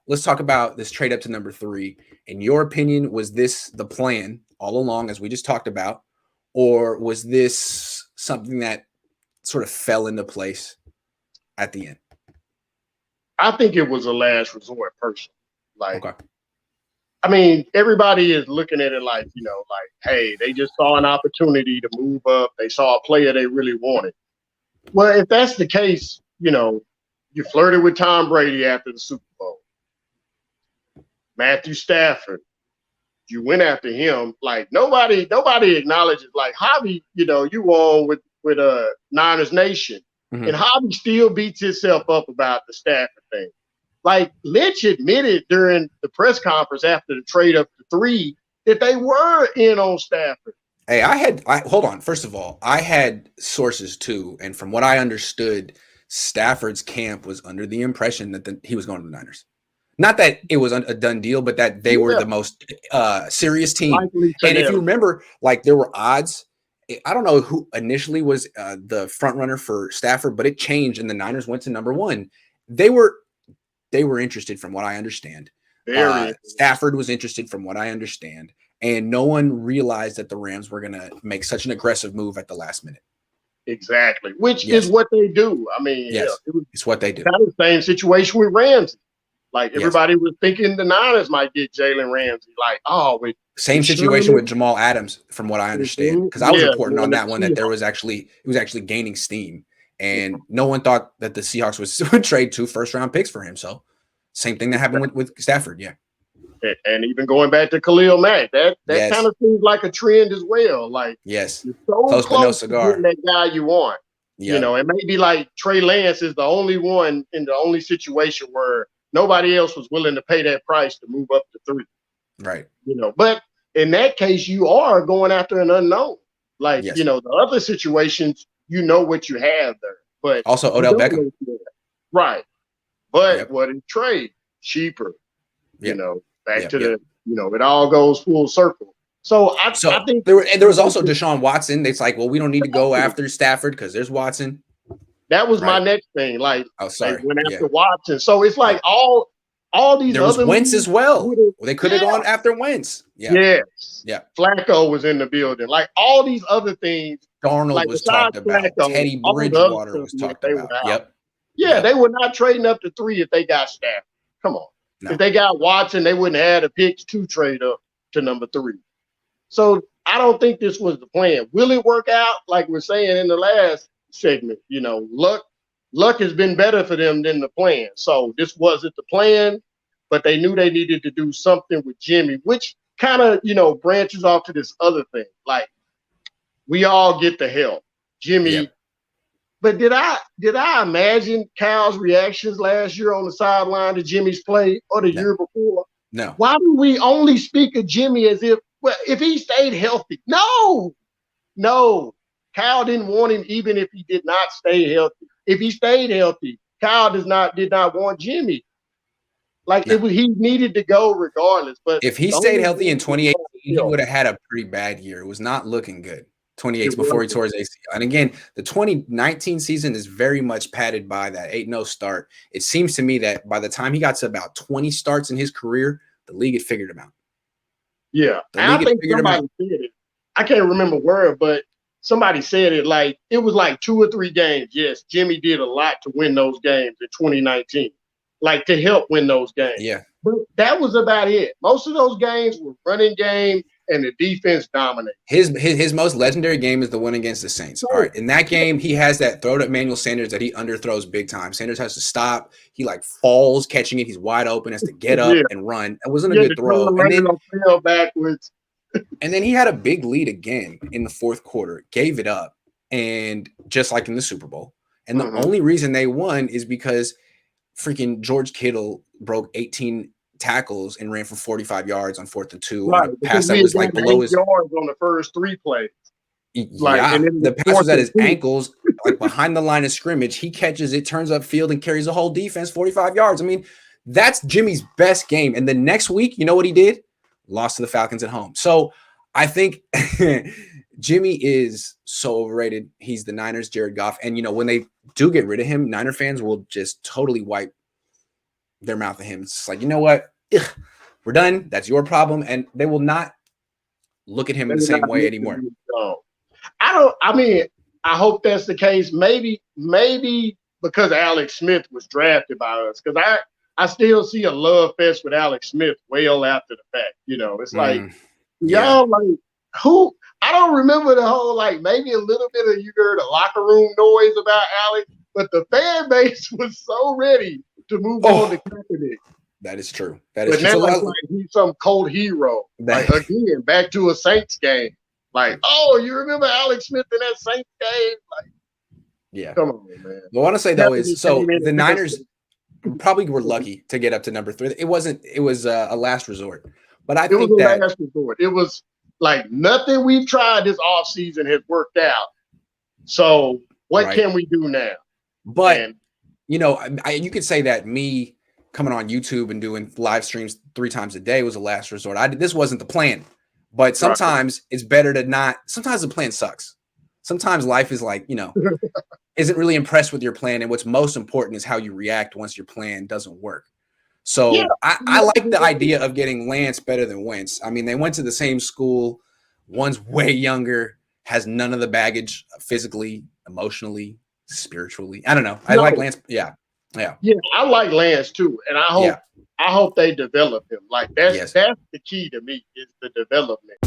let's talk about this trade up to number 3. In your opinion, was this the plan all along, as we just talked about, or was this something that sort of fell into place at the end? I think it was a last resort, personally. Like, Okay. I mean, everybody is looking at it like, like, hey, they just saw an opportunity to move up. They saw a player they really wanted. Well, if that's the case, you flirted with Tom Brady after the Super Bowl. Matthew Stafford, you went after him. Like nobody acknowledges. Like Javi, you on with Niners Nation, and Javi still beats himself up about the Stafford thing. Like Lynch admitted during the press conference after the trade up to 3 that they were in on Stafford. Hey, hold on. First of all, I had sources too, and from what I understood, Stafford's camp was under the impression that he was going to the Niners. Not that it was a done deal, but that they were the most serious team. And if you remember, like there were odds. I don't know who initially was the front runner for Stafford, but it changed, and the Niners went to number 1. They were interested, from what I understand. Stafford was interested, from what I understand, and no one realized that the Rams were going to make such an aggressive move at the last minute. Exactly, which is what they do. I mean, it's what they do. Kind of the same situation with Ramsey. Like everybody was thinking the Niners might get Jalen Ramsey. Like, same situation with Jamal Adams, from what I understand, because I was reporting on that one that it was actually gaining steam, and no one thought that the Seahawks would trade 2 first-round picks for him. So, same thing that happened with Stafford, And even going back to Khalil Mack, that kind of seems like a trend as well. Like, you're so close but no cigar. To getting that guy you want. It may be like Trey Lance is the only one in the only situation where nobody else was willing to pay that price to move up to 3. Right. But in that case, you are going after an unknown. Like, the other situations, what you have there. But also Odell Beckham. Right. But what is trade? Cheaper. Back to the, it all goes full circle. So I think there was also Deshaun Watson. It's like, well, we don't need to go after Stafford because there's Watson. That was my next thing. Like, sorry, they went after Watson. So it's like all these there other was Wentz as well. They could have gone after Wentz. Yes. Flacco was in the building. Like all these other things. Darnold was talked about. Teddy Bridgewater was talked about. They were not trading up to 3 if they got Stafford. Come on. No. If they got Watson, they wouldn't have had a pick to trade up to number 3. So I don't think this was the plan. Will it work out? Like we're saying in the last segment, luck has been better for them than the plan. So this wasn't the plan, but they knew they needed to do something with Jimmy, which kind of, branches off to this other thing. Like we all get the help. Jimmy. But did I imagine Cal's reactions last year on the sideline to Jimmy's play or the year before? No. Why do we only speak of Jimmy as if he stayed healthy? No. Cal didn't want him even if he did not stay healthy. If he stayed healthy, Cal did not want Jimmy. Like he needed to go regardless. But if he stayed healthy in 2018, he would have had a pretty bad year. It was not looking good. 28 before he tore his ACL. And again, the 2019 season is very much padded by that 8-0 start. It seems to me that by the time he got to about 20 starts in his career, the league had figured him out. Yeah. I think somebody said it. I can't remember where, but somebody said it like it was like 2 or 3 games. Yes, Jimmy did a lot to win those games in 2019, like to help win those games. Yeah. But that was about it. Most of those games were running game and the defense dominated. His most legendary game is the one against the Saints. All right. In that game, he has that throw to Emmanuel Sanders that he underthrows big time. Sanders has to stop. He falls catching it. He's wide open, has to get up and run. It wasn't a good throw. And then fell backwards. And then he had a big lead again in the fourth quarter, gave it up, and just like in the Super Bowl. And the only reason they won is because freaking George Kittle broke 18 tackles and ran for 45 yards on 4th and 2 on a pass that was below his yards on the first 3 plays. The pass was at his ankles, behind the line of scrimmage. He catches it, turns upfield, and carries the whole defense 45 yards. I mean, that's Jimmy's best game. And the next week, you know what he did? Lost to the Falcons at home. So I think Jimmy is so overrated. He's the Niners' Jared Goff. And, when they do get rid of him, Niner fans will just totally wipe their mouth at him. It's like, you know what? Ugh, we're done. That's your problem. And they will not look at him in the same way anymore. I mean, I hope that's the case. Maybe because Alex Smith was drafted by us, because I still see a love fest with Alex Smith well after the fact. It's like y'all like who I don't remember the whole like maybe a little bit of you heard a locker room noise about Alex, but the fan base was so ready to move on to Kaepernick. That is true. That is true. Now like he's some cold hero. Like again, back to a Saints game. Like, oh, you remember Alex Smith in that Saints game? Like, yeah. Come on, man. What I want to say though is so the Niners probably were lucky to get up to number 3. It was a last resort. But I think that last resort. It was like nothing we've tried this offseason has worked out. So what can we do now? But you could say that me coming on YouTube and doing live streams 3 times a day was a last resort. This wasn't the plan. But sometimes it's better to not. Sometimes the plan sucks. Sometimes life is like, isn't really impressed with your plan. And what's most important is how you react once your plan doesn't work. So I like the idea of getting Lance better than Wentz. I mean, they went to the same school. One's way younger, has none of the baggage physically, emotionally, spiritually. I don't know. I like Lance. Yeah. I like Lance too, and I hope they develop him. Like that's the key to me is the development.